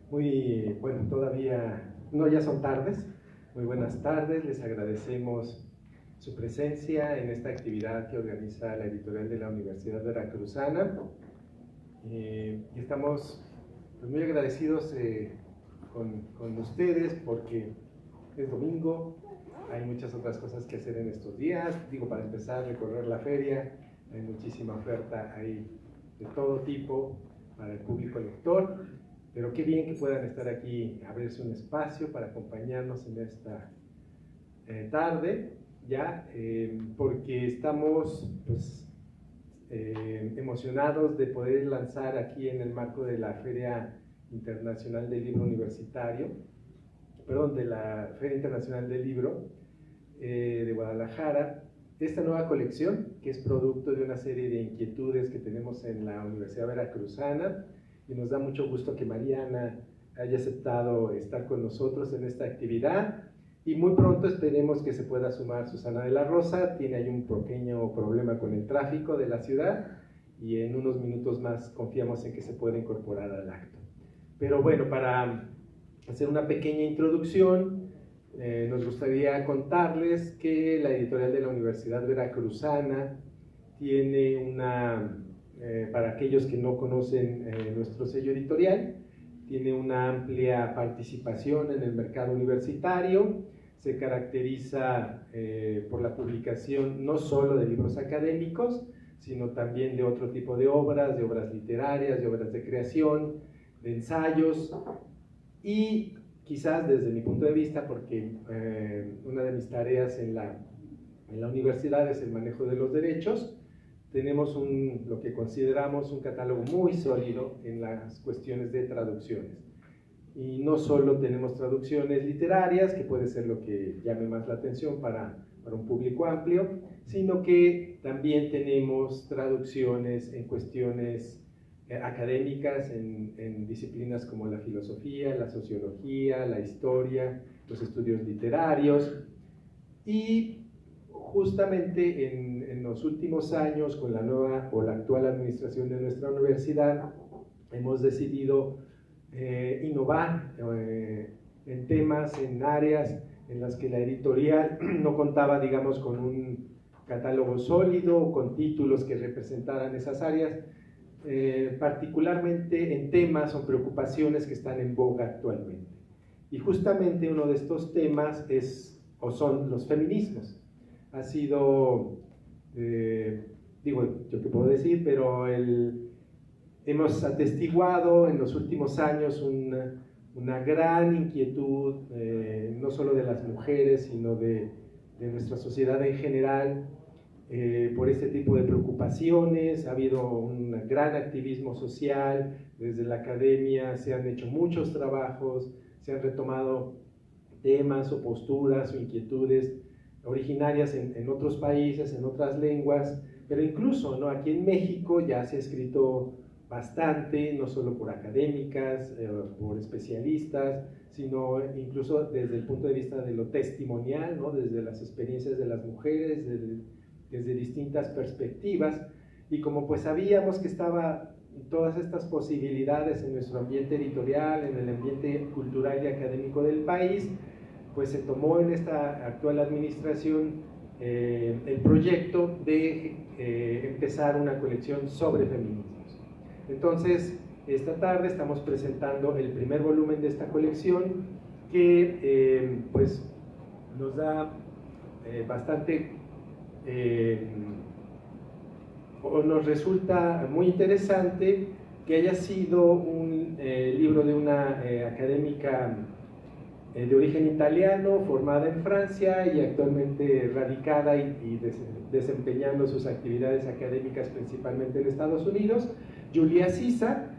Bueno, todavía, no, ya son tardes. Muy buenas tardes, les agradecemos su presencia en esta actividad que organiza la editorial de la Universidad Veracruzana. Y estamos muy agradecidos con ustedes porque es domingo, hay muchas otras cosas que hacer en estos días. Digo, para empezar, recorrer la feria, hay muchísima oferta ahí de todo tipo para el público lector. Pero qué bien que puedan estar aquí, abrirse un espacio para acompañarnos en esta tarde, ya, porque estamos emocionados de poder lanzar aquí en el marco de la Feria Internacional del Libro Universitario, de la Feria Internacional del Libro de Guadalajara, esta nueva colección que es producto de una serie de inquietudes que tenemos en la Universidad Veracruzana, y nos da mucho gusto que Mariana haya aceptado estar con nosotros en esta actividad, y muy pronto esperemos que se pueda sumar Susana de la Rosa. Tiene ahí un pequeño problema con el tráfico de la ciudad y en unos minutos más confiamos en que se pueda incorporar al acto. Pero bueno, para hacer una pequeña introducción, nos gustaría contarles que la editorial de la Universidad Veracruzana tiene una, para aquellos que no conocen nuestro sello editorial, tiene una amplia participación en el mercado universitario. Se caracteriza por la publicación no solo de libros académicos, sino también de otro tipo de obras literarias, de obras de creación, de ensayos, y quizás desde mi punto de vista, porque una de mis tareas en la universidad es el manejo de los derechos, tenemos lo que consideramos un catálogo muy sólido en las cuestiones de traducciones. Y no solo tenemos traducciones literarias, que puede ser lo que llame más la atención para un público amplio, sino que también tenemos traducciones en cuestiones académicas, en disciplinas como la filosofía, la sociología, la historia, los estudios literarios. Y justamente en los últimos años, con la nueva o la actual administración de nuestra universidad, hemos decidido innovar en temas, en áreas en las que la editorial no contaba, digamos, con un catálogo sólido, con títulos que representaran esas áreas, particularmente en temas o preocupaciones que están en boga actualmente. Y justamente uno de estos temas son los feminismos. Ha sido, digo, yo qué puedo decir, pero hemos atestiguado en los últimos años una gran inquietud, no solo de las mujeres, sino de nuestra sociedad en general, por este tipo de preocupaciones. Ha habido un gran activismo social, desde la academia se han hecho muchos trabajos, se han retomado temas o posturas o inquietudes originarias en otros países, en otras lenguas, pero incluso, ¿no?, aquí en México ya se ha escrito bastante, no solo por académicas, por especialistas, sino incluso desde el punto de vista de lo testimonial, ¿no?, desde las experiencias de las mujeres, desde distintas perspectivas. Y como pues sabíamos que estaban todas estas posibilidades en nuestro ambiente editorial, en el ambiente cultural y académico del país, pues se tomó en esta actual administración el proyecto de empezar una colección sobre feminismos. Entonces, esta tarde estamos presentando el primer volumen de esta colección, que pues nos da bastante, o nos resulta muy interesante que haya sido un libro de una académica de origen italiano, formada en Francia y actualmente radicada y desempeñando sus actividades académicas principalmente en Estados Unidos, Giulia Sisa,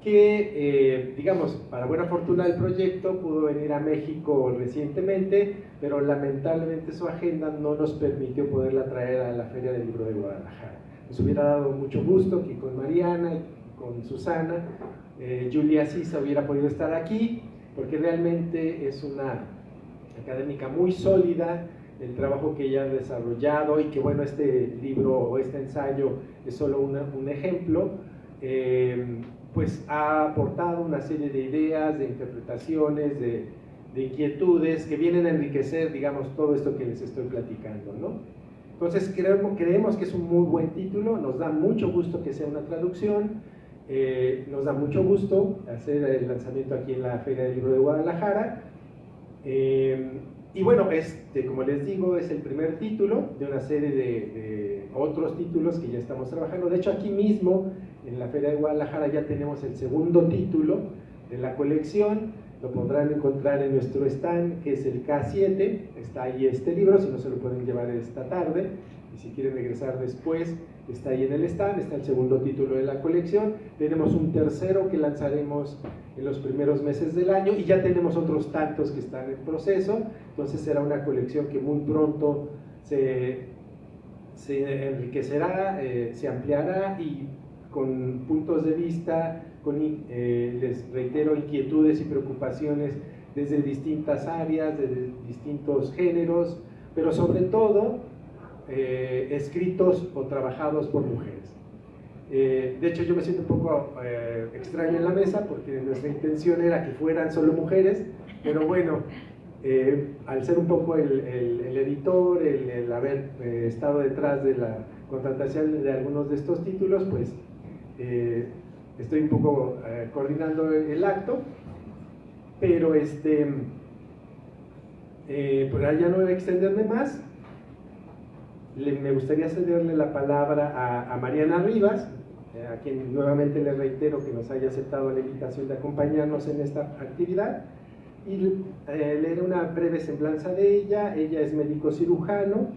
que, digamos, para buena fortuna del proyecto, pudo venir a México recientemente, pero lamentablemente su agenda no nos permitió poderla traer a la Feria del Libro de Guadalajara. Nos hubiera dado mucho gusto que con Mariana y con Susana, Giulia Sisa hubiera podido estar aquí, porque realmente es una académica muy sólida, el trabajo que ella ha desarrollado, y que bueno, este libro o este ensayo es solo un ejemplo, pues ha aportado una serie de ideas, de interpretaciones, de inquietudes que vienen a enriquecer, digamos, todo esto que les estoy platicando, ¿no? Entonces creemos que es un muy buen título, nos da mucho gusto que sea una traducción, nos da mucho gusto hacer el lanzamiento aquí en la Feria del Libro de Guadalajara, y bueno, como les digo, es el primer título de una serie de otros títulos que ya estamos trabajando. De hecho, aquí mismo en la Feria de Guadalajara ya tenemos el segundo título de la colección. Lo podrán encontrar en nuestro stand, que es el K7. Está ahí este libro, si no se lo pueden llevar esta tarde, y si quieren regresar después, está ahí en el stand. Está el segundo título de la colección. Tenemos un tercero que lanzaremos en los primeros meses del año, y ya tenemos otros tantos que están en proceso. Entonces será una colección que muy pronto se enriquecerá, se ampliará, y con puntos de vista, les reitero, inquietudes y preocupaciones desde distintas áreas, desde distintos géneros, pero sobre todo escritos o trabajados por mujeres. De hecho, yo me siento un poco extraño en la mesa, porque nuestra intención era que fueran solo mujeres, pero bueno, al ser un poco el editor, el haber estado detrás de la contratación de algunos de estos títulos, pues estoy un poco coordinando el acto, pero para ya no extenderme más, me gustaría cederle la palabra a Mariana Rivas, a quien nuevamente le reitero que nos haya aceptado la invitación de acompañarnos en esta actividad, y leer una breve semblanza de ella. Ella es médico cirujano,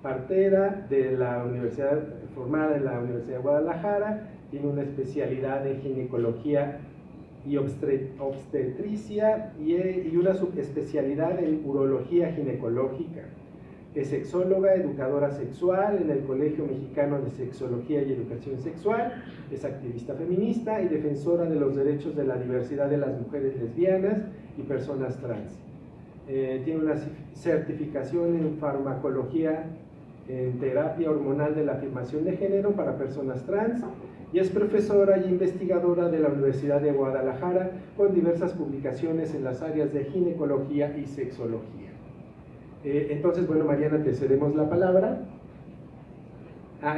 partera de la universidad, formada en la Universidad de Guadalajara, tiene una especialidad en ginecología y obstetricia y una subespecialidad en urología ginecológica. Es sexóloga, educadora sexual en el Colegio Mexicano de Sexología y Educación Sexual, es activista feminista y defensora de los derechos de la diversidad de las mujeres lesbianas y personas trans. Tiene una certificación en farmacología en terapia hormonal de la afirmación de género para personas trans, y es profesora y investigadora de la Universidad de Guadalajara, con diversas publicaciones en las áreas de ginecología y sexología. Entonces, bueno, Mariana, te cedemos la palabra.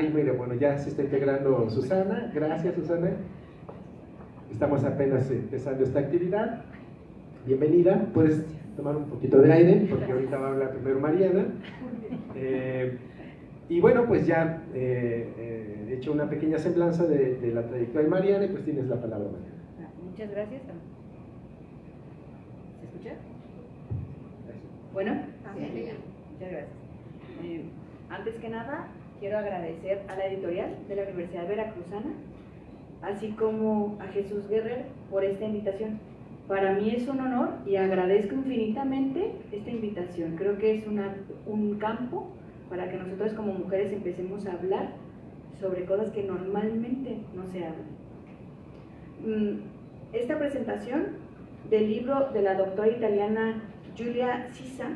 Y mira, bueno, ya se está integrando Susana. Gracias, Susana. Estamos apenas empezando esta actividad. Bienvenida. Puedes tomar un poquito de aire, porque ahorita va a hablar primero Mariana. Y bueno, pues ya he hecho una pequeña semblanza de la trayectoria de Mariana, y pues tienes la palabra, Mariana. Muchas gracias. ¿Se escucha? Bueno, sí, muchas gracias. Antes que nada, quiero agradecer a la editorial de la Universidad Veracruzana, así como a Jesús Guerrer por esta invitación. Para mí es un honor y agradezco infinitamente esta invitación. Creo que es un campo para que nosotros como mujeres empecemos a hablar sobre cosas que normalmente no se hablan. Esta presentación del libro de la doctora italiana Giulia Sisa,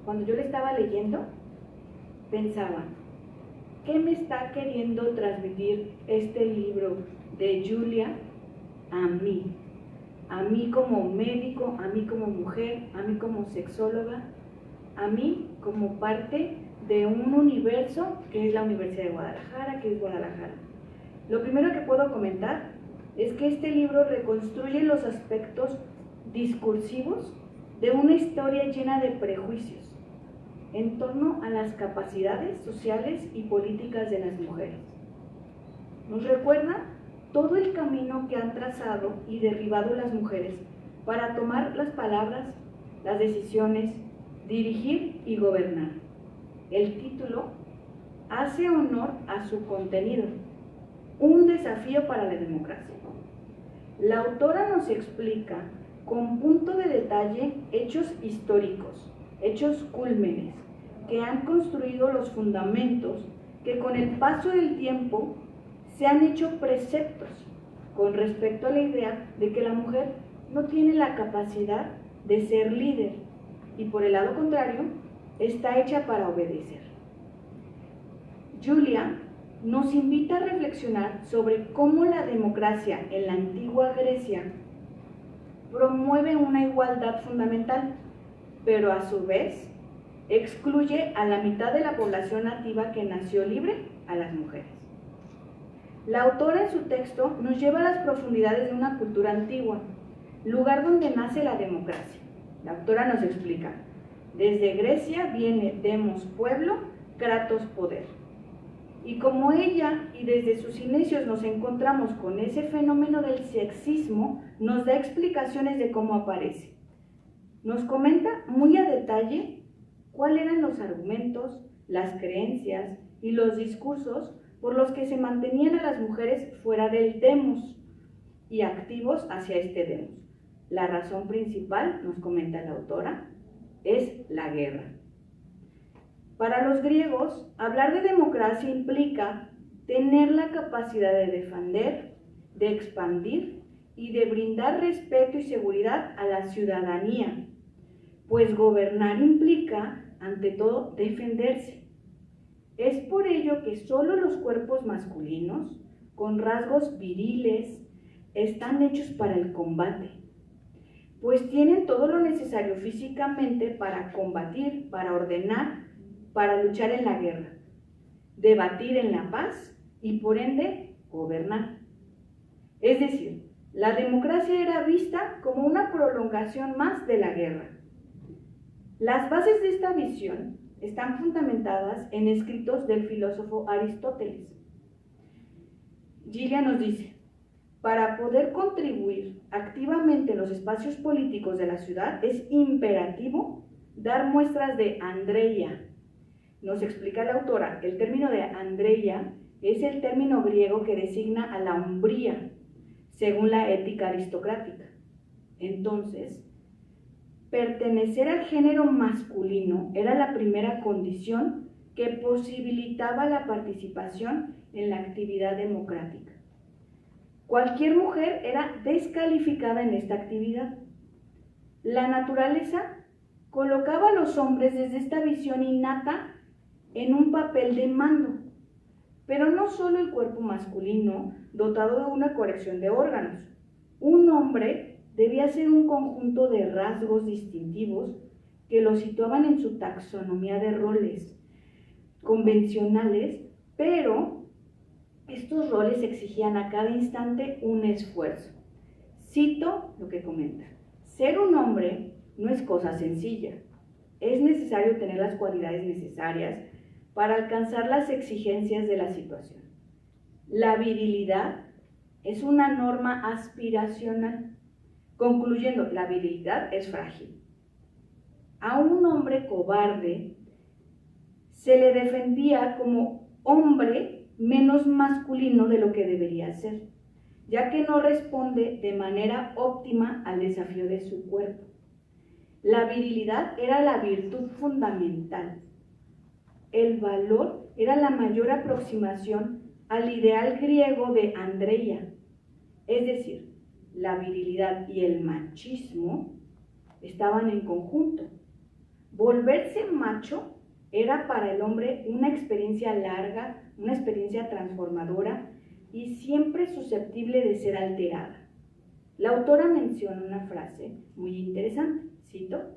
cuando yo le estaba leyendo, pensaba, ¿qué me está queriendo transmitir este libro de Giulia a mí? A mí como médico, a mí como mujer, a mí como sexóloga, a mí como parte de un universo que es la Universidad de Guadalajara, que es Guadalajara. Lo primero que puedo comentar es que este libro reconstruye los aspectos discursivos de una historia llena de prejuicios en torno a las capacidades sociales y políticas de las mujeres. Nos recuerda todo el camino que han trazado y derribado las mujeres para tomar las palabras, las decisiones, dirigir y gobernar. El título hace honor a su contenido, un desafío para la democracia. La autora nos explica con punto de detalle hechos históricos, hechos cúlmenes, que han construido los fundamentos que con el paso del tiempo se han hecho preceptos con respecto a la idea de que la mujer no tiene la capacidad de ser líder y por el lado contrario está hecha para obedecer. Giulia nos invita a reflexionar sobre cómo la democracia en la antigua Grecia promueve una igualdad fundamental, pero a su vez excluye a la mitad de la población nativa que nació libre, a las mujeres. La autora en su texto nos lleva a las profundidades de una cultura antigua, lugar donde nace la democracia. La autora nos explica: desde Grecia viene demos pueblo, kratos poder. Y como ella y desde sus inicios nos encontramos con ese fenómeno del sexismo, nos da explicaciones de cómo aparece. Nos comenta muy a detalle cuáles eran los argumentos, las creencias y los discursos por los que se mantenían a las mujeres fuera del demos y activos hacia este demos. La razón principal, nos comenta la autora, es la guerra. Para los griegos, hablar de democracia implica tener la capacidad de defender, de expandir y de brindar respeto y seguridad a la ciudadanía, pues gobernar implica, ante todo, defenderse. Es por ello que solo los cuerpos masculinos, con rasgos viriles, están hechos para el combate, pues tienen todo lo necesario físicamente para combatir, para ordenar, para luchar en la guerra, debatir en la paz y por ende gobernar. Es decir, la democracia era vista como una prolongación más de la guerra. Las bases de esta visión están fundamentadas en escritos del filósofo Aristóteles. Gilia nos dice: para poder contribuir activamente en los espacios políticos de la ciudad es imperativo dar muestras de andreia. Nos explica la autora, el término de andreia es el término griego que designa a la hombría, según la ética aristocrática. Entonces, pertenecer al género masculino era la primera condición que posibilitaba la participación en la actividad democrática. Cualquier mujer era descalificada en esta actividad. La naturaleza colocaba a los hombres desde esta visión innata en un papel de mando, pero no solo el cuerpo masculino dotado de una colección de órganos. Un hombre debía ser un conjunto de rasgos distintivos que lo situaban en su taxonomía de roles convencionales, pero estos roles exigían a cada instante un esfuerzo. Cito lo que comenta: ser un hombre no es cosa sencilla. Es necesario tener las cualidades necesarias para alcanzar las exigencias de la situación. La virilidad es una norma aspiracional. Concluyendo, la virilidad es frágil. A un hombre cobarde se le defendía como hombre menos masculino de lo que debería ser, ya que no responde de manera óptima al desafío de su cuerpo. La virilidad era la virtud fundamental. El valor era la mayor aproximación al ideal griego de andreia, es decir, la virilidad y el machismo estaban en conjunto. Volverse macho era para el hombre una experiencia larga, una experiencia transformadora y siempre susceptible de ser alterada. La autora menciona una frase muy interesante, cito: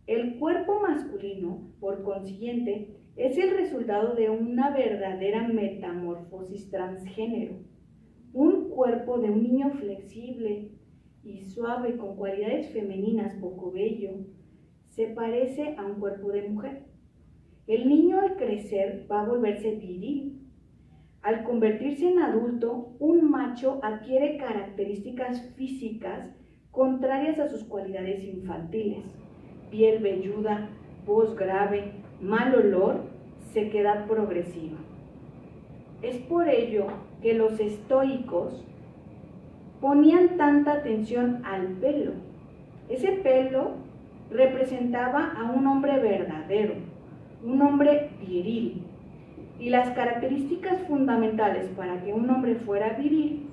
el cuerpo masculino, por consiguiente, es el resultado de una verdadera metamorfosis transgénero. Un cuerpo de un niño flexible y suave con cualidades femeninas poco bello se parece a un cuerpo de mujer. El niño al crecer va a volverse viril. Al convertirse en adulto, un macho adquiere características físicas contrarias a sus cualidades infantiles: piel velluda, voz grave, mal olor, sequedad progresiva. Es por ello que los estoicos ponían tanta atención al pelo. Ese pelo representaba a un hombre verdadero, un hombre viril. Y las características fundamentales para que un hombre fuera viril,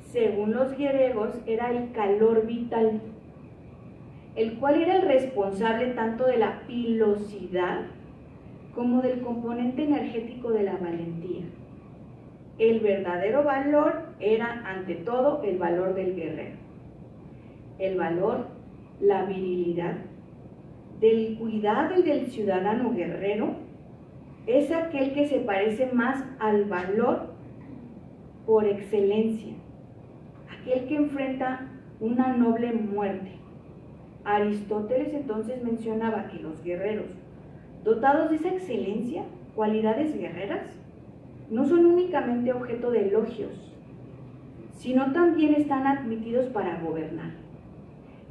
según los griegos, era el calor vital, el cual era el responsable tanto de la pilosidad como del componente energético de la valentía. El verdadero valor era, ante todo, el valor del guerrero. El valor, la virilidad, del cuidado y del ciudadano guerrero es aquel que se parece más al valor por excelencia, aquel que enfrenta una noble muerte. Aristóteles entonces mencionaba que los guerreros, dotados de esa excelencia, cualidades guerreras, no son únicamente objeto de elogios, sino también están admitidos para gobernar.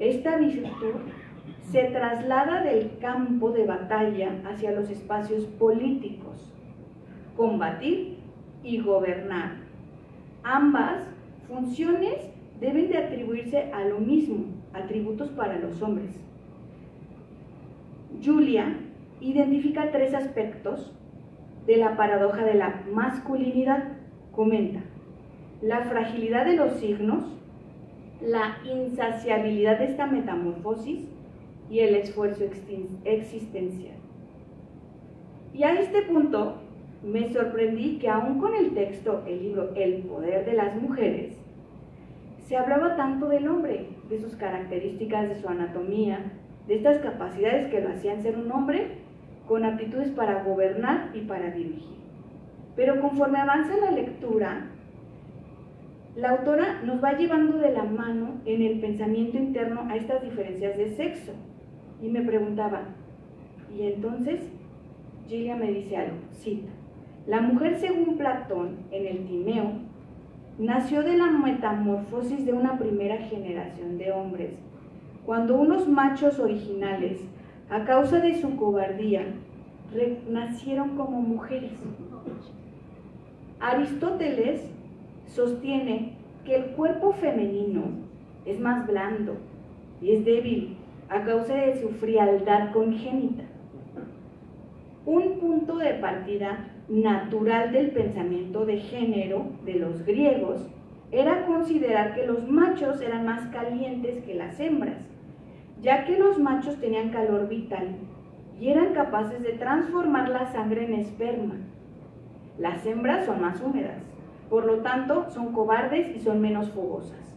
Esta virtud se traslada del campo de batalla hacia los espacios políticos, combatir y gobernar. Ambas funciones deben de atribuirse a lo mismo, atributos para los hombres. Julia identifica 3 aspectos de la paradoja de la masculinidad. Comenta: la fragilidad de los signos, la insaciabilidad de esta metamorfosis y el esfuerzo existencial. Y a este punto me sorprendí que aún con el texto, el libro El poder de las mujeres, se hablaba tanto del hombre, de sus características, de su anatomía, de estas capacidades que lo hacían ser un hombre con aptitudes para gobernar y para dirigir. Pero conforme avanza la lectura, la autora nos va llevando de la mano en el pensamiento interno a estas diferencias de sexo. Y me preguntaba, y entonces Julia me dice algo, cita: la mujer, según Platón en el Timeo, nació de la metamorfosis de una primera generación de hombres, cuando unos machos originales, a causa de su cobardía, nacieron como mujeres. Aristóteles sostiene que el cuerpo femenino es más blando y es débil a causa de su frialdad congénita. Un punto de partida natural del pensamiento de género de los griegos era considerar que los machos eran más calientes que las hembras, ya que los machos tenían calor vital y eran capaces de transformar la sangre en esperma. Las hembras son más húmedas, por lo tanto son cobardes y son menos fogosas.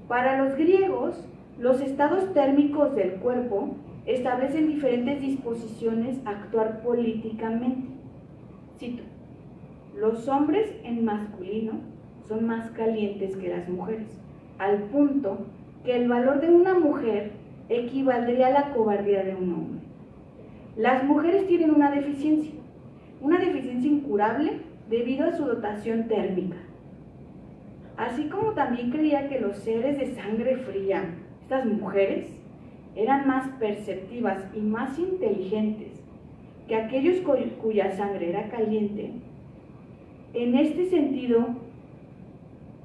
Para los griegos, los estados térmicos del cuerpo establecen diferentes disposiciones a actuar políticamente. Cito: los hombres en masculino son más calientes que las mujeres, al punto que el valor de una mujer equivaldría a la cobardía de un hombre. Las mujeres tienen una deficiencia incurable debido a su dotación térmica. Así como también creía que los seres de sangre fría, estas mujeres, eran más perceptivas y más inteligentes que aquellos cuya sangre era caliente. En este sentido,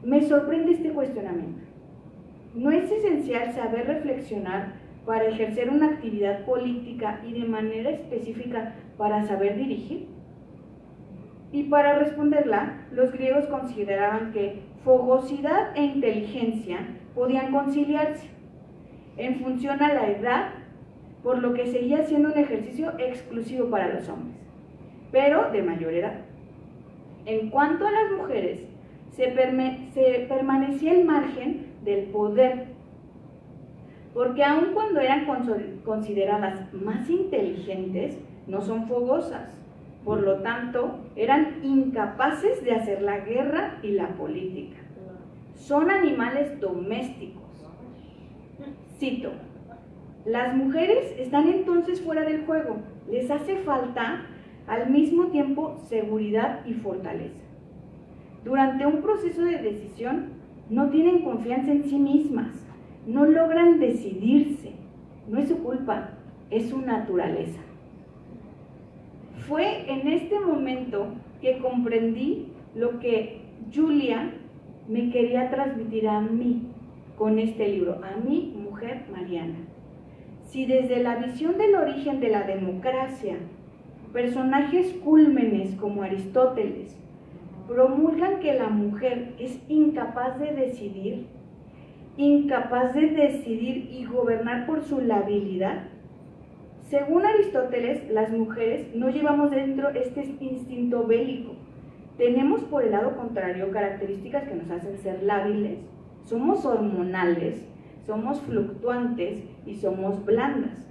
me sorprende este cuestionamiento. ¿No es esencial saber reflexionar para ejercer una actividad política y de manera específica para saber dirigir? Y para responderla, los griegos consideraban que fogosidad e inteligencia podían conciliarse en función a la edad, por lo que seguía siendo un ejercicio exclusivo para los hombres, pero de mayor edad. En cuanto a las mujeres, se permanecía el margen del poder, porque aun cuando eran consideradas más inteligentes, no son fogosas. Por lo tanto, eran incapaces de hacer la guerra y la política. Son animales domésticos. Cito: las mujeres están entonces fuera del juego. Les hace falta al mismo tiempo seguridad y fortaleza. Durante un proceso de decisión no tienen confianza en sí mismas, no logran decidirse. No es su culpa, es su naturaleza. Fue en este momento que comprendí lo que Julia me quería transmitir a mí con este libro, a mi mujer Mariana. Si desde la visión del origen de la democracia, personajes cúlmenes como Aristóteles promulgan que la mujer es incapaz de decidir y gobernar por su labilidad, Según Aristóteles, las mujeres no llevamos dentro este instinto bélico. Tenemos por el lado contrario características que nos hacen ser lábiles, somos hormonales, somos fluctuantes y somos blandas,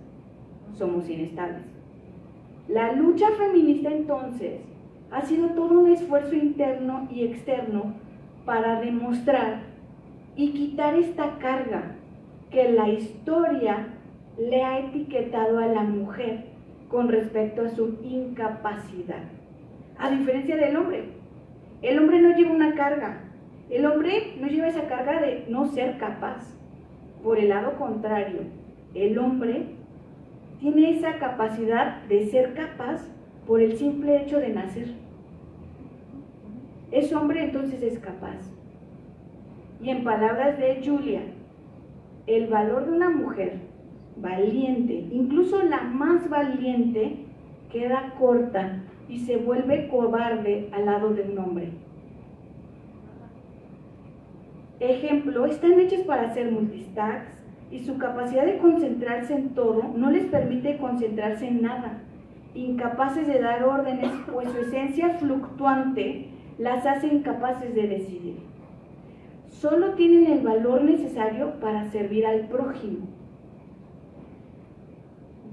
somos inestables. La lucha feminista entonces ha sido todo un esfuerzo interno y externo para demostrar y quitar esta carga que la historia le ha etiquetado a la mujer con respecto a su incapacidad. A diferencia del hombre, el hombre no lleva una carga, el hombre no lleva esa carga de no ser capaz. Por el lado contrario, el hombre tiene esa capacidad de ser capaz por el simple hecho de nacer. Ese hombre entonces es capaz. Y en palabras de Julia, el valor de una mujer valiente, incluso la más valiente, queda corta y se vuelve cobarde al lado de un hombre. Ejemplo, están hechas para hacer multitasks y su capacidad de concentrarse en todo no les permite concentrarse en nada. Incapaces de dar órdenes, pues su esencia fluctuante las hace incapaces de decidir. Solo tienen el valor necesario para servir al prójimo.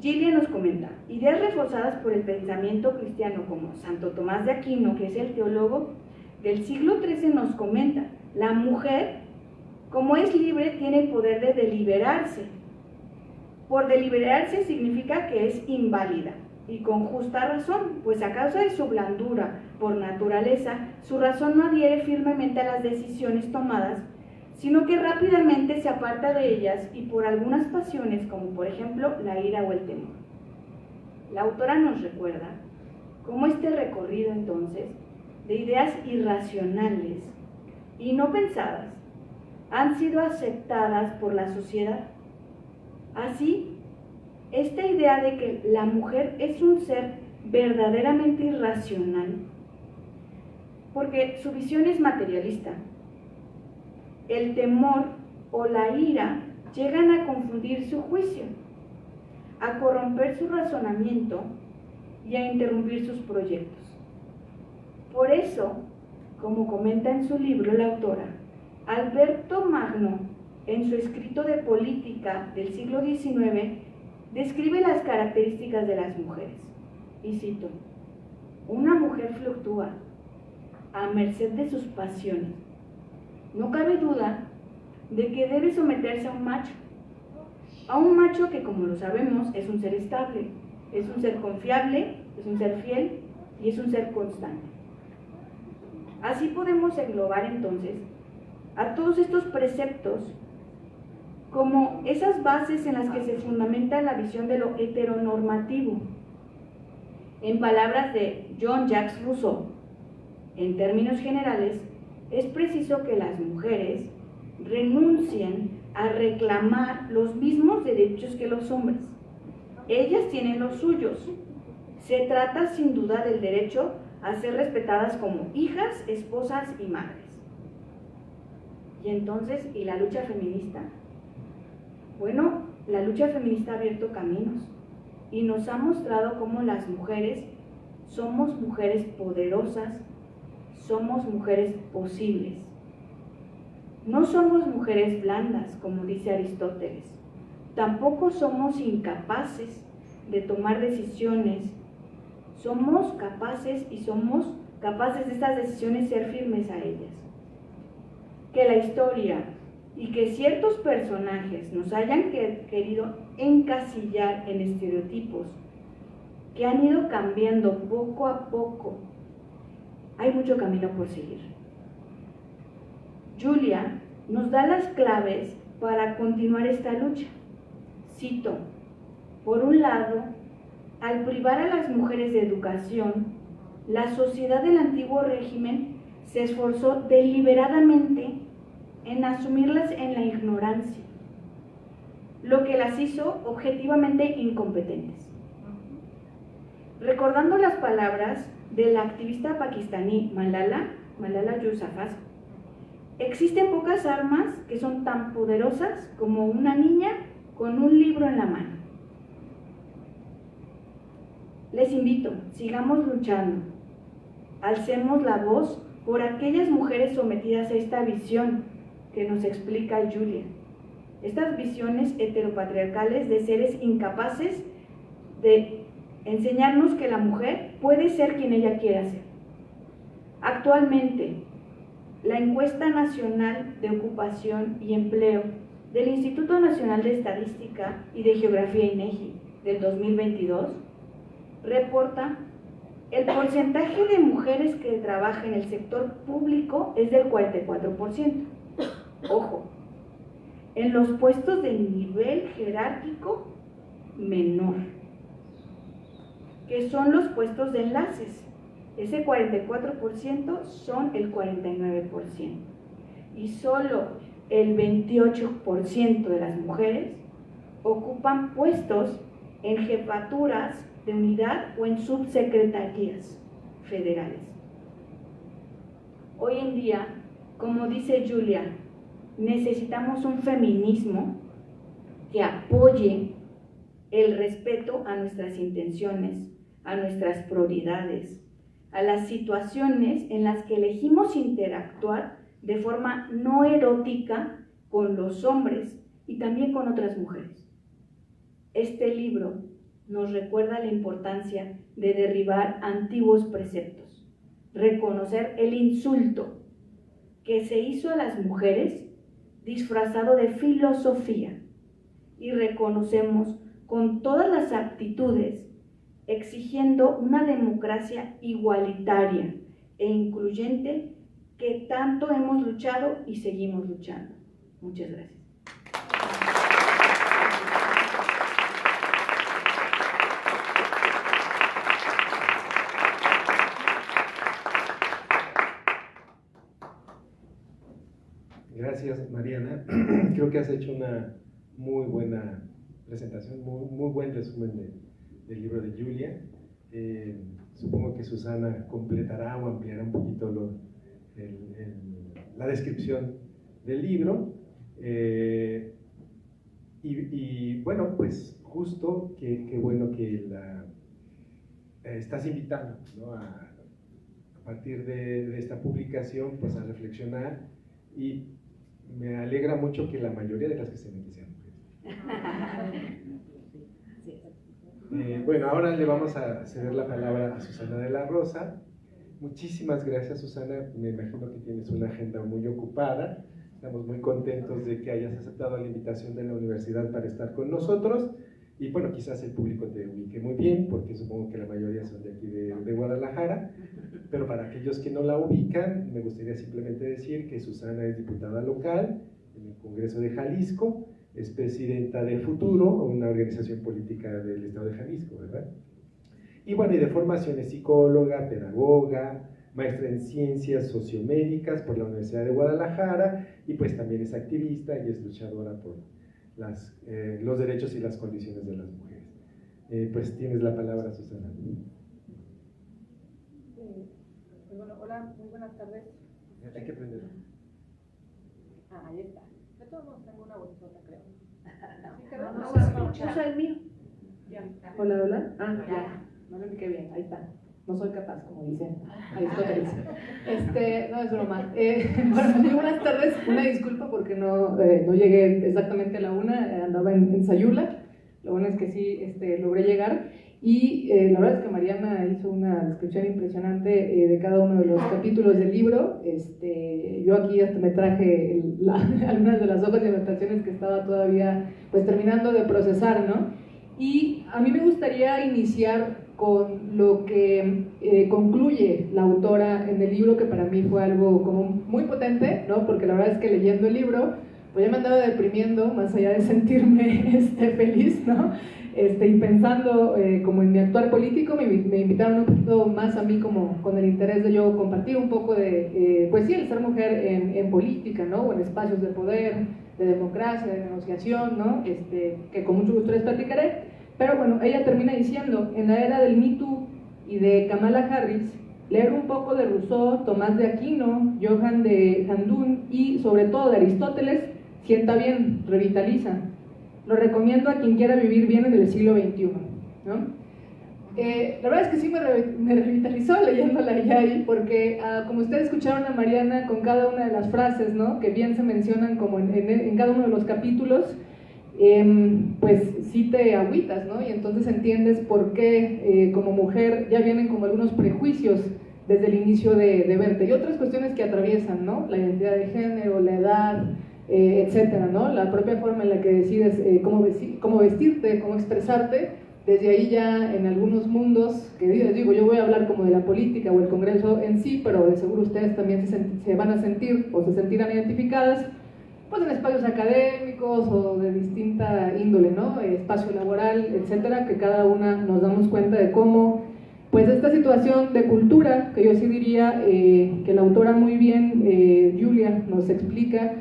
Gilia nos comenta, ideas reforzadas por el pensamiento cristiano como Santo Tomás de Aquino, que es el teólogo del siglo XIII, nos comenta, la mujer, como es libre, tiene el poder de deliberarse. Por deliberarse significa que es inválida, y con justa razón, pues a causa de su blandura por naturaleza, su razón no adhiere firmemente a las decisiones tomadas, sino que rápidamente se aparta de ellas y por algunas pasiones, como por ejemplo la ira o el temor. La autora nos recuerda cómo este recorrido entonces de ideas irracionales y no pensadas han sido aceptadas por la sociedad. Así, esta idea de que la mujer es un ser verdaderamente irracional, porque su visión es materialista. El temor o la ira llegan a confundir su juicio, a corromper su razonamiento y a interrumpir sus proyectos. Por eso, como comenta en su libro la autora, Alberto Magno, en su escrito de política del siglo XIX, describe las características de las mujeres. Y cito, una mujer fluctúa a merced de sus pasiones. No cabe duda de que debe someterse a un macho que, como lo sabemos, es un ser estable, es un ser confiable, es un ser fiel y es un ser constante. Así podemos englobar entonces a todos estos preceptos como esas bases en las que se fundamenta la visión de lo heteronormativo. En palabras de Jean-Jacques Rousseau, en términos generales, es preciso que las mujeres renuncien a reclamar los mismos derechos que los hombres. Ellas tienen los suyos. Se trata sin duda del derecho a ser respetadas como hijas, esposas y madres. Y entonces, ¿y la lucha feminista? Bueno, la lucha feminista ha abierto caminos y nos ha mostrado cómo las mujeres somos mujeres poderosas, somos mujeres posibles. No somos mujeres blandas, como dice Aristóteles. Tampoco somos incapaces de tomar decisiones. Somos capaces y somos capaces de estas decisiones ser firmes a ellas. Que la historia y que ciertos personajes nos hayan querido encasillar en estereotipos que han ido cambiando poco a poco, hay mucho camino por seguir. Julia nos da las claves para continuar esta lucha. Cito, por un lado, al privar a las mujeres de educación, la sociedad del antiguo régimen se esforzó deliberadamente en asumirlas en la ignorancia, lo que las hizo objetivamente incompetentes. Recordando las palabras de la activista pakistaní Malala Yousafzai, existen pocas armas que son tan poderosas como una niña con un libro en la mano. Les invito, sigamos luchando, alcemos la voz por aquellas mujeres sometidas a esta visión que nos explica Julia. Estas visiones heteropatriarcales de seres incapaces de enseñarnos que la mujer puede ser quien ella quiera ser. Actualmente, la Encuesta Nacional de Ocupación y Empleo del Instituto Nacional de Estadística y de Geografía INEGI del 2022 reporta el porcentaje de mujeres que trabajan en el sector público es del 44%. Ojo, en los puestos de nivel jerárquico menor, que son los puestos de enlaces. Ese 44% son el 49%. Y solo el 28% de las mujeres ocupan puestos en jefaturas de unidad o en subsecretarías federales. Hoy en día, como dice Julia, necesitamos un feminismo que apoye el respeto a nuestras intenciones, a nuestras prioridades, a las situaciones en las que elegimos interactuar de forma no erótica con los hombres y también con otras mujeres. Este libro nos recuerda la importancia de derribar antiguos preceptos, reconocer el insulto que se hizo a las mujeres disfrazado de filosofía y reconocemos con todas las actitudes exigiendo una democracia igualitaria e incluyente que tanto hemos luchado y seguimos luchando. Muchas gracias. Gracias, Mariana. Creo que has hecho una muy buena presentación, muy buen resumen del libro de Julia. Supongo que Susana completará o ampliará un poquito la descripción del libro. Y bueno, pues justo qué bueno que estás invitando, ¿no? a partir de esta publicación pues a reflexionar, y me alegra mucho que la mayoría de las que se me sean mujeres. Bueno, ahora le vamos a ceder la palabra a Susana de la Rosa. Muchísimas gracias, Susana. Me imagino que tienes una agenda muy ocupada. Estamos muy contentos de que hayas aceptado la invitación de la universidad para estar con nosotros. Y bueno, quizás el público te ubique muy bien, porque supongo que la mayoría son de aquí de Guadalajara. Pero para aquellos que no la ubican, me gustaría simplemente decir que Susana es diputada local en el Congreso de Jalisco, es presidenta de Futuro, una organización política del estado de Jalisco, ¿verdad? Y bueno, y de formación es psicóloga, pedagoga, maestra en ciencias sociomédicas por la Universidad de Guadalajara, y pues también es activista y es luchadora por los derechos y las condiciones de las mujeres. Pues tienes la palabra, Susana. Bueno, hola, muy buenas tardes. Hay que prender. Ahí está. De todos modos tengo una bolsota, creo. Usa el mío. Ya. Hola, hola. Ya. No me piqué bien, ahí está. No soy capaz, como dicen Aristóteles. No es broma. Bueno, muy buenas tardes. Una disculpa porque no llegué exactamente a la 1, andaba en Sayula. Lo bueno es que sí logré llegar. Y la verdad es que Mariana hizo una descripción impresionante de cada uno de los capítulos del libro. Yo aquí hasta me traje algunas de las hojas de anotaciones que estaba todavía pues terminando de procesar, ¿no? Y a mí me gustaría iniciar con lo que concluye la autora en el libro, que para mí fue algo como muy potente, ¿no? Porque la verdad es que leyendo el libro pues ya me andaba deprimiendo, más allá de sentirme feliz, ¿no? Y pensando como en mi actuar político, me invitaron un poquito más a mí como con el interés de yo compartir un poco de, pues sí, el ser mujer en política, ¿no? O en espacios de poder, de democracia, de negociación, ¿no? Que con mucho gusto les platicaré. Pero bueno, ella termina diciendo, en la era del Me Too y de Kamala Harris, leer un poco de Rousseau, Tomás de Aquino, Johan de Handún y sobre todo de Aristóteles, sienta bien, revitaliza. Lo recomiendo a quien quiera vivir bien en el siglo XXI, ¿no? La verdad es que sí me revitalizó leyéndola ya ahí, porque como ustedes escucharon a Mariana con cada una de las frases, ¿no?, que bien se mencionan como en cada uno de los capítulos, pues sí te agüitas, ¿no? Y entonces entiendes por qué como mujer ya vienen como algunos prejuicios desde el inicio de verte, y otras cuestiones que atraviesan, ¿no?, la identidad de género, la edad, etcétera, ¿no?, la propia forma en la que decides cómo vestirte, cómo expresarte. Desde ahí ya en algunos mundos, que les digo, yo voy a hablar como de la política o el Congreso en sí, pero de seguro ustedes también se van a sentir o se sentirán identificadas, pues en espacios académicos o de distinta índole, ¿no?, espacio laboral, etcétera, que cada una nos damos cuenta de cómo, pues esta situación de cultura, que yo sí diría que la autora muy bien, Julia, nos explica,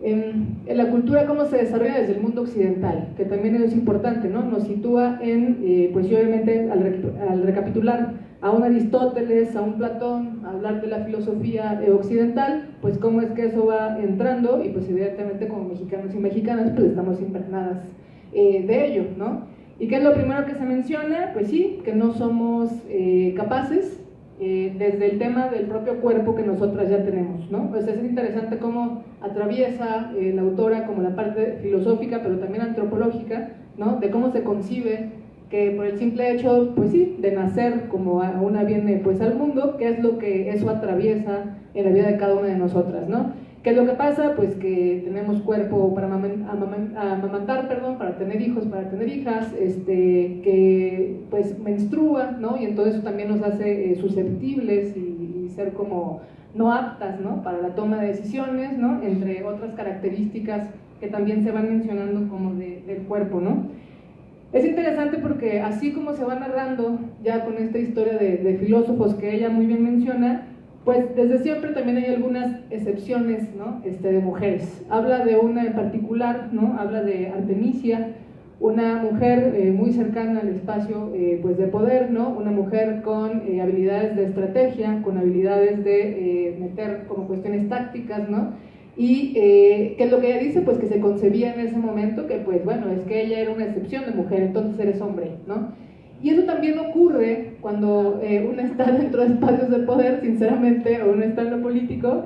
en la cultura cómo se desarrolla desde el mundo occidental, que también es importante, ¿no? Nos sitúa en, pues obviamente al recapitular a un Aristóteles, a un Platón, a hablar de la filosofía occidental, pues cómo es que eso va entrando, y pues evidentemente como mexicanos y mexicanas pues estamos impregnadas de ello, ¿no? ¿Y qué es lo primero que se menciona? Pues sí, que no somos capaces, desde el tema del propio cuerpo que nosotras ya tenemos, ¿no? Pues es interesante cómo atraviesa la autora como la parte filosófica, pero también antropológica, ¿no?, de cómo se concibe que por el simple hecho, pues sí, de nacer como una viene pues al mundo, qué es lo que eso atraviesa en la vida de cada una de nosotras, ¿no? ¿Qué es lo que pasa? Pues que tenemos cuerpo para amamantar, para tener hijos, para tener hijas, que pues menstrua, ¿no? Y entonces eso también nos hace susceptibles y ser como no aptas, ¿no?, para la toma de decisiones, ¿no?, entre otras características que también se van mencionando como del cuerpo, ¿no? Es interesante porque así como se va narrando ya con esta historia de filósofos que ella muy bien menciona, pues desde siempre también hay algunas excepciones, ¿no?, de mujeres. Habla de una en particular, ¿no?, habla de Artemisia, una mujer muy cercana al espacio pues de poder, ¿no?, una mujer con habilidades de estrategia, con habilidades de meter como cuestiones tácticas, ¿no? Y ¿qué es lo que ella dice? Pues que se concebía en ese momento que pues bueno, es que ella era una excepción de mujer, entonces eres hombre, ¿no? Y eso también ocurre cuando uno está dentro de espacios de poder, sinceramente, o uno está en lo político,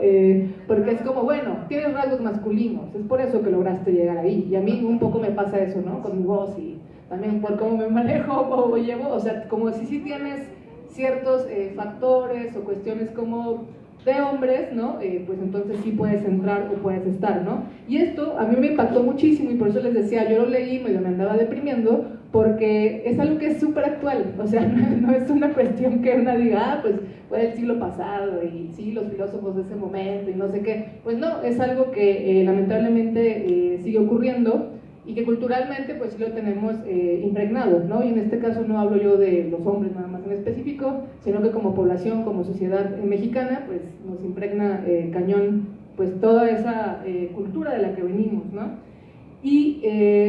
porque es como, bueno, tienes rasgos masculinos, es por eso que lograste llegar ahí. Y a mí un poco me pasa eso, ¿no?, con mi voz y también por cómo me manejo o llevo, o sea, como si sí tienes ciertos factores o cuestiones como de hombres, ¿no? Pues entonces sí puedes entrar o puedes estar, ¿no? Y esto a mí me impactó muchísimo y por eso les decía, yo lo leí y me andaba deprimiendo, porque es algo que es súper actual, o sea, no es una cuestión que una diga, pues fue del siglo pasado y sí, los filósofos de ese momento y no sé qué, pues no, es algo que lamentablemente sigue ocurriendo y que culturalmente pues sí lo tenemos impregnado, ¿no? Y en este caso no hablo yo de los hombres nada más en específico, sino que como población, como sociedad mexicana, pues nos impregna cañón pues toda esa cultura de la que venimos, ¿no? Y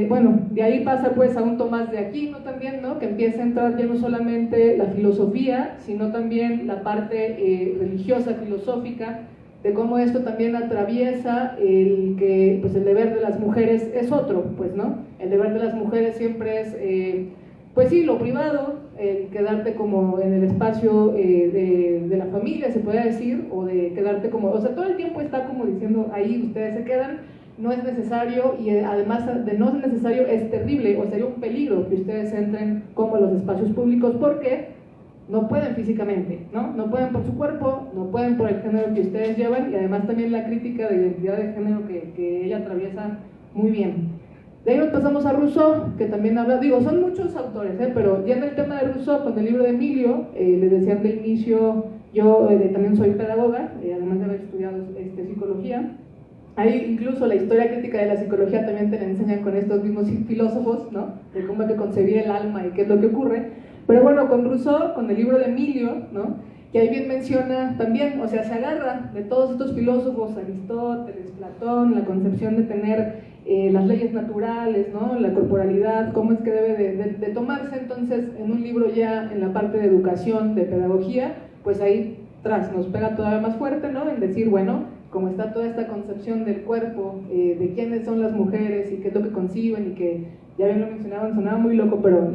bueno, de ahí pasa pues a un Tomás de Aquino también, ¿no?, que empieza a entrar ya no solamente la filosofía, sino también la parte religiosa, filosófica, de cómo esto también atraviesa el que pues el deber de las mujeres es otro, pues, ¿no? El deber de las mujeres siempre es, pues sí, lo privado, el quedarte como en el espacio de la familia, se puede decir, o de quedarte como, o sea, todo el tiempo está como diciendo, ahí ustedes se quedan, no es necesario, y además de no ser necesario es terrible, o sería un peligro que ustedes entren como a los espacios públicos, porque no pueden físicamente, ¿no? No pueden por su cuerpo, no pueden por el género que ustedes llevan, y además también la crítica de identidad de género que ella atraviesa muy bien. De ahí nos pasamos a Rousseau, que también habla, digo, son muchos autores, pero ya en el tema de Rousseau, con el libro de Emilio, les decía de inicio, yo también soy pedagoga, además de haber estudiado psicología. Ahí incluso la historia crítica de la psicología también te la enseñan con estos mismos filósofos, ¿no?, de cómo hay que concebir el alma y qué es lo que ocurre. Pero bueno, con Rousseau, con el libro de Emilio, ¿no?, que ahí bien menciona también, o sea, se agarra de todos estos filósofos, Aristóteles, Platón, la concepción de tener las leyes naturales, ¿no?, la corporalidad, cómo es que debe de tomarse. Entonces, en un libro ya en la parte de educación, de pedagogía, pues ahí tras nos pega todavía más fuerte, ¿no?, en decir, bueno, como está toda esta concepción del cuerpo, de quiénes son las mujeres y qué es lo que conciben, y que ya bien lo mencionaban, sonaba muy loco, pero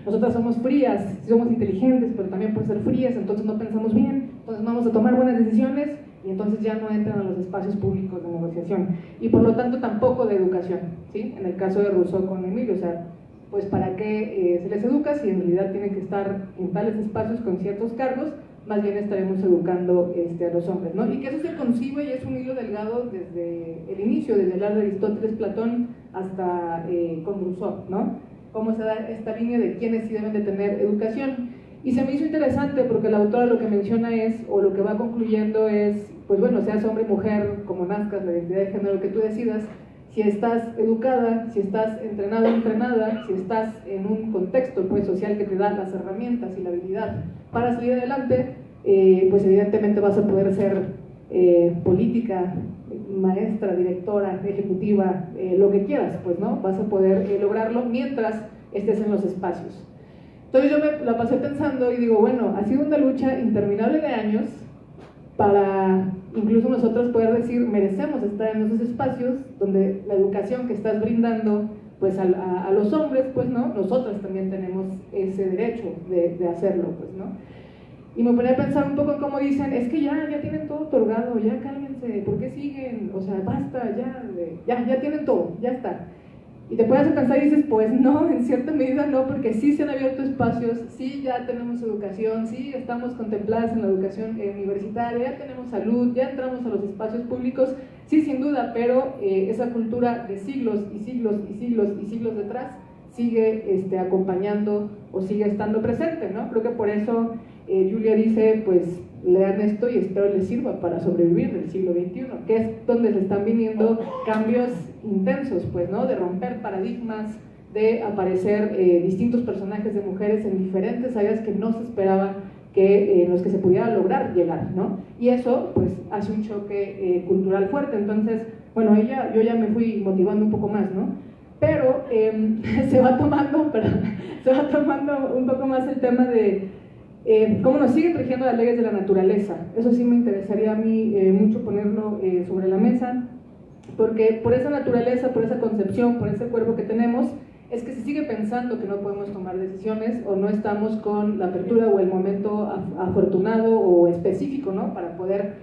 nosotras somos frías, somos inteligentes, pero también por ser frías, entonces no pensamos bien, entonces no vamos a tomar buenas decisiones, y entonces ya no entran a los espacios públicos de negociación, y por lo tanto tampoco de educación, ¿sí? En el caso de Rousseau con Emilio, o sea, pues para qué se les educa si en realidad tienen que estar en tales espacios con ciertos cargos, más bien estaremos educando a los hombres, ¿no? Y que eso se concibe y es un hilo delgado desde el inicio, desde el de Aristóteles, Platón, hasta con Rousseau, ¿no? Cómo se da esta línea de quiénes sí deben de tener educación. Y se me hizo interesante porque la autora lo que menciona es, o lo que va concluyendo es, pues bueno, seas hombre, mujer, como nazcas, la identidad de género que tú decidas, si estás educada, si estás entrenado o entrenada, si estás en un contexto pues, social que te da las herramientas y la habilidad para salir adelante, pues evidentemente vas a poder ser política, maestra, directora, ejecutiva, lo que quieras, pues, ¿no? Vas a poder lograrlo mientras estés en los espacios. Entonces yo me la pasé pensando y digo, bueno, ha sido una lucha interminable de años para incluso nosotros poder decir, merecemos estar en esos espacios donde la educación que estás brindando pues a los hombres, pues no, nosotras también tenemos ese derecho de hacerlo, pues no. Y me ponía a pensar un poco en cómo dicen, es que ya tienen todo otorgado, ya cálmense, ¿por qué siguen? O sea, basta, ya tienen todo, ya está. Y te puedes pensar y dices, pues no, en cierta medida no, porque sí se han abierto espacios, sí ya tenemos educación, sí estamos contempladas en la educación universitaria, ya tenemos salud, ya entramos a los espacios públicos, sí, sin duda, pero esa cultura de siglos y siglos y siglos y siglos detrás sigue acompañando o sigue estando presente, ¿no? Creo que por eso Julia dice, pues lean esto y espero les sirva para sobrevivir del siglo XXI, que es donde se están viniendo cambios intensos, pues, ¿no? De romper paradigmas, de aparecer distintos personajes de mujeres en diferentes áreas que no se esperaba que en los que se pudiera lograr llegar, ¿no? Y eso, pues, hace un choque cultural fuerte. Entonces, bueno, yo ya me fui motivando un poco más, ¿no? Pero se va tomando un poco más el tema de cómo nos siguen rigiendo las leyes de la naturaleza. Eso sí me interesaría a mí mucho ponerlo sobre la mesa, porque por esa naturaleza, por esa concepción, por ese cuerpo que tenemos, es que se sigue pensando que no podemos tomar decisiones o no estamos con la apertura o el momento afortunado o específico, ¿no? Para poder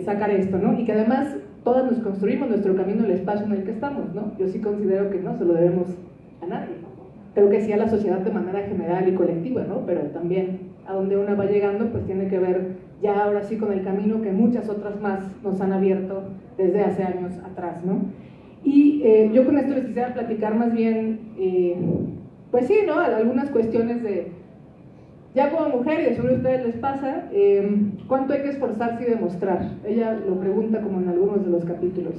sacar esto, ¿no? Y que además todas nos construimos nuestro camino en el espacio en el que estamos, ¿no? Yo sí considero que no se lo debemos a nadie. Creo que sí a la sociedad de manera general y colectiva, ¿no? Pero también a donde una va llegando, pues tiene que ver ya ahora sí con el camino que muchas otras más nos han abierto desde hace años atrás, ¿no? Y yo con esto les quisiera platicar más bien, pues sí, ¿no? Algunas cuestiones de, ya como mujer, y de seguro a ustedes les pasa, ¿cuánto hay que esforzarse y demostrar? Ella lo pregunta como en algunos de los capítulos.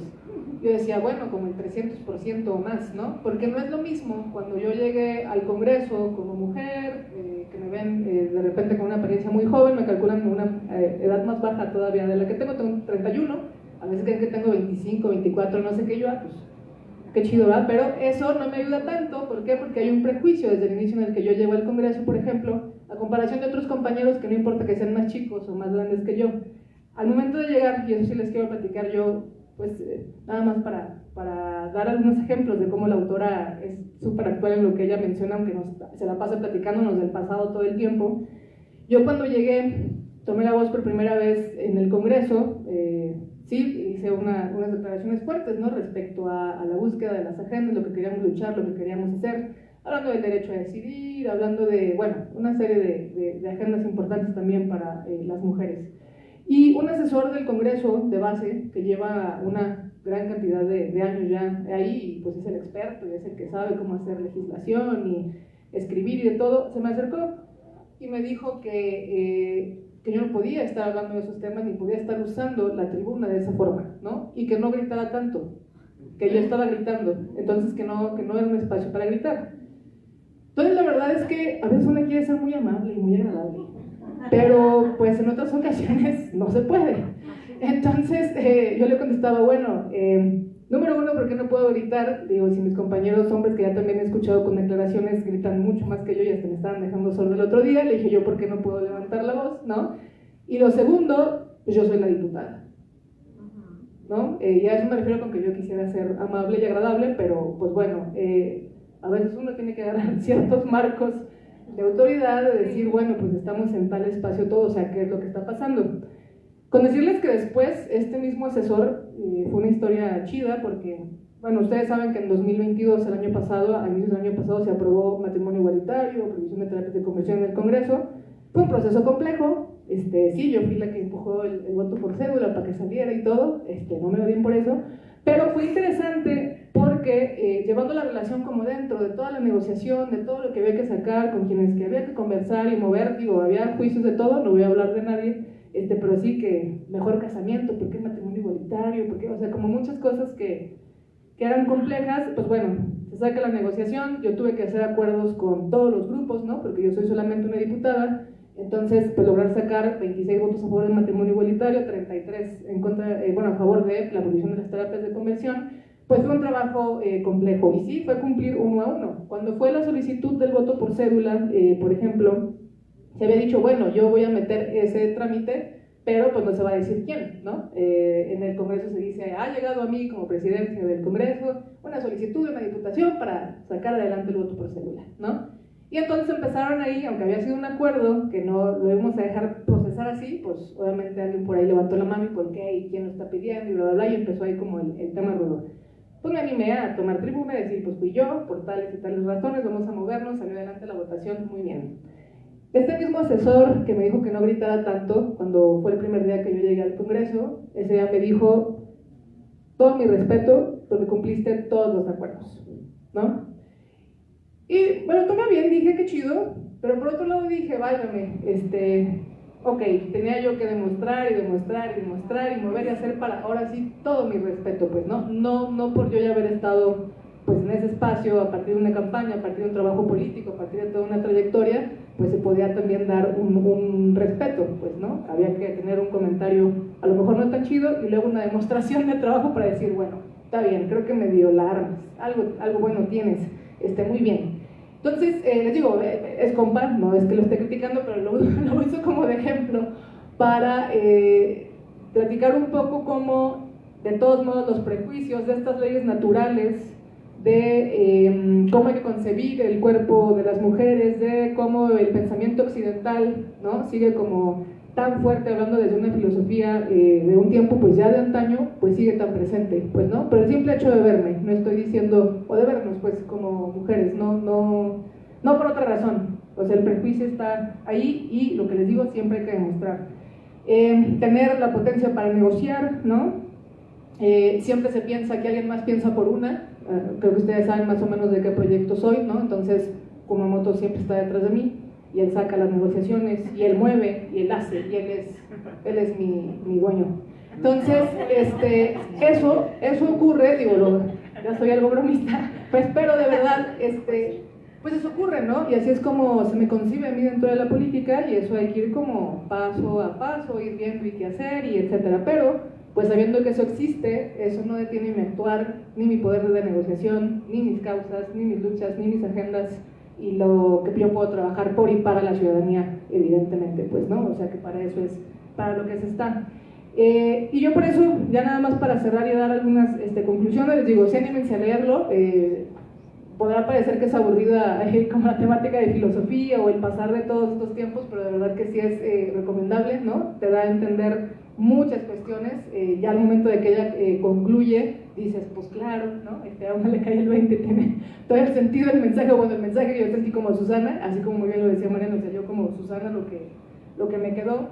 Yo decía, bueno, como el 300% o más, ¿no? Porque no es lo mismo cuando yo llegué al Congreso como mujer, que me ven de repente con una apariencia muy joven, me calculan una edad más baja todavía de la que tengo 31, a veces creen que tengo 25, 24, no sé qué yo, pues qué chido, ¿verdad? Pero eso no me ayuda tanto, ¿por qué? Porque hay un prejuicio desde el inicio en el que yo llego al Congreso, por ejemplo, a comparación de otros compañeros que no importa que sean más chicos o más grandes que yo. Al momento de llegar, y eso sí les quiero platicar yo, pues nada más para dar algunos ejemplos de cómo la autora es súper actual en lo que ella menciona, aunque se la pasa platicándonos del pasado todo el tiempo. Yo cuando llegué, tomé la voz por primera vez en el Congreso, sí, hice unas declaraciones fuertes, ¿no? Respecto a la búsqueda de las agendas, lo que queríamos luchar, lo que queríamos hacer, hablando del derecho a decidir, hablando de, bueno, una serie de agendas importantes también para las mujeres. Y un asesor del Congreso de base, que lleva una gran cantidad de años ya ahí, pues es el experto y es el que sabe cómo hacer legislación y escribir y de todo, se me acercó y me dijo que yo no podía estar hablando de esos temas ni podía estar usando la tribuna de esa forma, ¿no? Y que no gritara tanto, que yo estaba gritando, entonces que no era un espacio para gritar. Entonces la verdad es que a veces uno quiere ser muy amable y muy agradable, pero pues en otras ocasiones no se puede. Entonces yo le contestaba, bueno, número uno, ¿por qué no puedo gritar? Digo, si mis compañeros hombres, que ya también he escuchado con declaraciones, gritan mucho más que yo y hasta me estaban dejando solo el otro día, le dije yo, ¿por qué no puedo levantar la voz? ¿No? Y lo segundo, pues yo soy la diputada. ¿no? Y a eso me refiero con que yo quisiera ser amable y agradable, pero pues bueno, a veces uno tiene que dar ciertos marcos de autoridad, de decir, bueno, pues estamos en tal espacio todo, o sea, ¿qué es lo que está pasando? Con decirles que después este mismo asesor, fue una historia chida porque, bueno, ustedes saben que en 2022, el año pasado, a inicios del año pasado, se aprobó matrimonio igualitario, prohibición de terapias de conversión en el Congreso. Fue un proceso complejo, sí, yo fui la que empujó el voto por cédula para que saliera y todo, no me odien por eso, pero fue interesante porque llevando la relación como dentro de toda la negociación, de todo lo que había que sacar, con quienes que había que conversar y mover, digo, había juicios de todo, no voy a hablar de nadie, pero sí que mejor casamiento, ¿por qué matrimonio igualitario? ¿Por qué? O sea, como muchas cosas que eran complejas, pues bueno, se saca la negociación, yo tuve que hacer acuerdos con todos los grupos, ¿no? Porque yo soy solamente una diputada, entonces, pues lograr sacar 26 votos a favor del matrimonio igualitario, 33 en contra, bueno, a favor de la abolición de las terapias de conversión, pues fue un trabajo complejo, y sí, fue cumplir uno a uno. Cuando fue la solicitud del voto por cédula, por ejemplo, se había dicho, bueno, yo voy a meter ese trámite, pero pues no se va a decir quién, ¿no? En el Congreso se dice, ha llegado a mí como presidencia del Congreso una solicitud de una diputación para sacar adelante el voto por cédula, ¿no? Y entonces empezaron ahí, aunque había sido un acuerdo, que no lo íbamos a dejar procesar así, pues obviamente alguien por ahí levantó la mano y por qué, y quién lo está pidiendo, y bla, bla, bla, y empezó ahí como el tema rudo. Pues me animé a tomar tribuna y decir, pues fui yo, por tales y tales razones, vamos a movernos, salió adelante la votación, muy bien. Este mismo asesor que me dijo que no gritara tanto, cuando fue el primer día que yo llegué al Congreso, ese día me dijo, todo mi respeto, porque cumpliste todos los acuerdos, ¿no? Y bueno, tomé bien, dije qué chido, pero por otro lado dije, válgame, ok, tenía yo que demostrar y demostrar y demostrar y mover y hacer para ahora sí todo mi respeto, pues, ¿no? No por yo ya haber estado pues en ese espacio a partir de una campaña, a partir de un trabajo político, a partir de toda una trayectoria, pues se podía también dar un respeto, pues, ¿no? Había que tener un comentario a lo mejor no tan chido y luego una demostración de trabajo para decir, bueno, está bien, creo que medio la armas, algo bueno tienes, muy bien. Entonces, les digo, es compa, no es que lo esté criticando, pero lo uso como de ejemplo para platicar un poco cómo, de todos modos, los prejuicios de estas leyes naturales, de cómo hay que concebir el cuerpo de las mujeres, de cómo el pensamiento occidental, ¿no? Sigue como tan fuerte, hablando desde una filosofía de un tiempo pues ya de antaño, pues sigue tan presente, pues, ¿no? Pero el simple hecho de verme, no estoy diciendo, o de vernos pues como mujeres, no por otra razón, o sea, el prejuicio está ahí y lo que les digo siempre hay que demostrar. Tener la potencia para negociar, ¿no? Siempre se piensa que alguien más piensa por una, creo que ustedes saben más o menos de qué proyecto soy, ¿no? Entonces Kumamoto siempre está detrás de mí y él saca las negociaciones y él mueve y él hace y él es mi dueño. Entonces, eso ocurre, digo, ya soy algo bromista, pues, pero de verdad, pues eso ocurre, ¿no? Y así es como se me concibe a mí dentro de la política y eso hay que ir como paso a paso, ir viendo y qué hacer y etcétera, pero pues sabiendo que eso existe, eso no detiene mi actuar, ni mi poder de negociación, ni mis causas, ni mis luchas, ni mis agendas y lo que yo puedo trabajar por y para la ciudadanía, evidentemente, pues, ¿no? O sea que para eso es, para lo que se está. Y yo por eso, ya nada más para cerrar y dar algunas conclusiones, les digo, sí, anímense a leerlo, podrá parecer que es aburrida como la temática de filosofía o el pasar de todos estos tiempos, pero de verdad que sí es recomendable, ¿no? Te da a entender muchas cuestiones, ya al momento de que ella concluye, dices, pues claro, ¿no? A uno le cae el 20, tiene todo el sentido del mensaje, bueno, el mensaje que yo sentí como Susana, así como muy bien lo decía Mariana, o sea, yo como Susana lo que me quedó.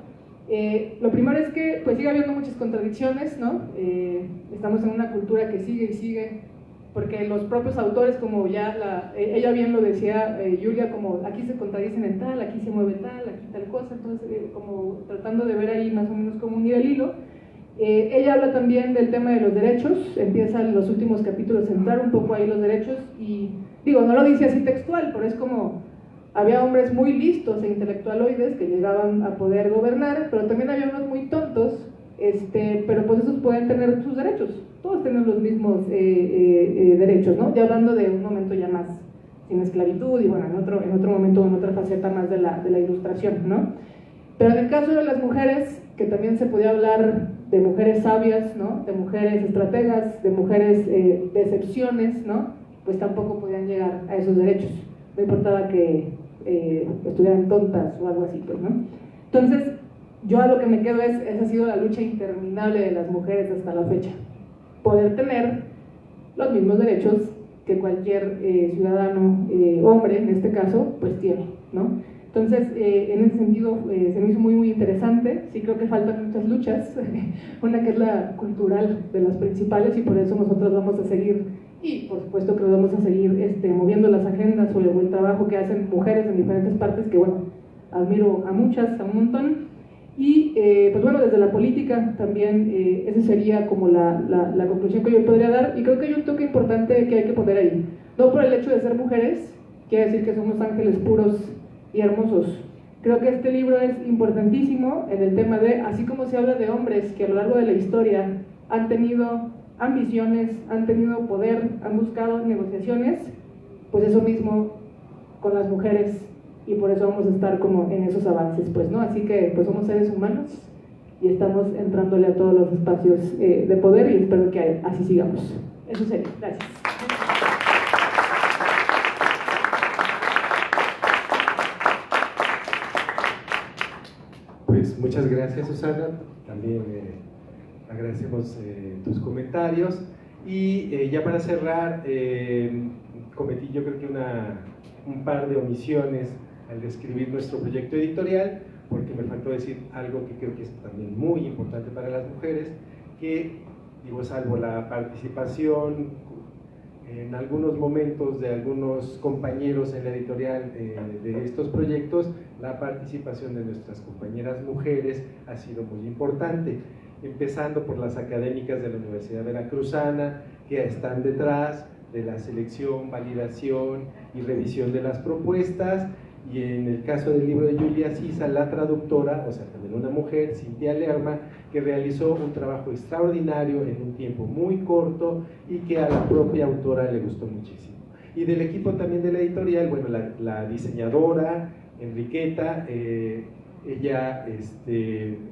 Lo primero es que pues sigue habiendo muchas contradicciones, ¿no? Estamos en una cultura que sigue y sigue, porque los propios autores, como ya ella bien lo decía, Julia, como aquí se contradicen en tal, aquí se mueve tal, aquí tal cosa, entonces como tratando de ver ahí más o menos como unir el hilo. Ella habla también del tema de los derechos, empieza en los últimos capítulos a centrar un poco ahí los derechos y digo, no lo dice así textual, pero es como había hombres muy listos e intelectualoides que llegaban a poder gobernar, pero también había unos muy tontos, pero pues esos pueden tener sus derechos, todos tienen los mismos derechos, ¿no? Ya hablando de un momento ya más sin esclavitud y bueno, en otro momento, en otra faceta más de la ilustración, ¿no? Pero en el caso de las mujeres, que también se podía hablar de mujeres sabias, ¿no? De mujeres estrategas, de mujeres de excepciones, ¿no? Pues tampoco podían llegar a esos derechos. No importaba que estuvieran tontas o algo así, pues, ¿no? Entonces, yo a lo que me quedo esa ha sido la lucha interminable de las mujeres hasta la fecha. Poder tener los mismos derechos que cualquier ciudadano, hombre en este caso, pues tiene, ¿no? Entonces, en ese sentido, se me hizo muy, muy interesante. Sí creo que faltan muchas luchas, una que es la cultural de las principales, y por eso nosotros vamos a seguir, y por supuesto que vamos a seguir moviendo las agendas o el buen trabajo que hacen mujeres en diferentes partes, que bueno, admiro a muchas, a un montón. Y pues bueno, desde la política también, esa sería como la conclusión que yo podría dar, y creo que hay un toque importante que hay que poner ahí. No por el hecho de ser mujeres, quiere decir que somos ángeles puros y hermosos. Creo que este libro es importantísimo en el tema de, así como se habla de hombres que a lo largo de la historia han tenido ambiciones, han tenido poder, han buscado negociaciones, pues eso mismo con las mujeres, y por eso vamos a estar como en esos avances, pues, ¿no? Así que pues somos seres humanos y estamos entrándole a todos los espacios de poder, y espero que así sigamos. Eso sería. Gracias. Pues muchas gracias, Susana. También agradecemos tus comentarios. Y ya para cerrar, cometí yo creo que un par de omisiones al describir nuestro proyecto editorial, porque me faltó decir algo que creo que es también muy importante para las mujeres, que, digo, salvo la participación en algunos momentos de algunos compañeros en la editorial de estos proyectos, la participación de nuestras compañeras mujeres ha sido muy importante, empezando por las académicas de la Universidad Veracruzana, que están detrás de la selección, validación y revisión de las propuestas, y en el caso del libro de Julia Sisa, la traductora, o sea, también una mujer, Cintia Lerma, que realizó un trabajo extraordinario en un tiempo muy corto y que a la propia autora le gustó muchísimo. Y del equipo también de la editorial, bueno, la diseñadora, Enriqueta, ella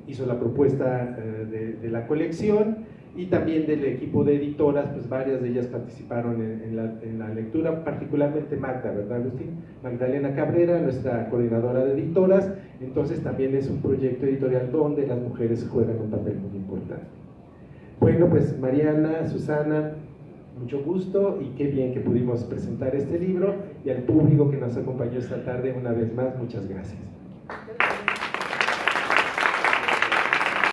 hizo la propuesta de la colección, y también del equipo de editoras, pues varias de ellas participaron en la lectura, particularmente Magda, ¿verdad, Agustín? Magdalena Cabrera, nuestra coordinadora de editoras. Entonces también es un proyecto editorial donde las mujeres juegan un papel muy importante. Bueno, pues Mariana, Susana, mucho gusto, y qué bien que pudimos presentar este libro, y al público que nos acompañó esta tarde, una vez más, muchas gracias.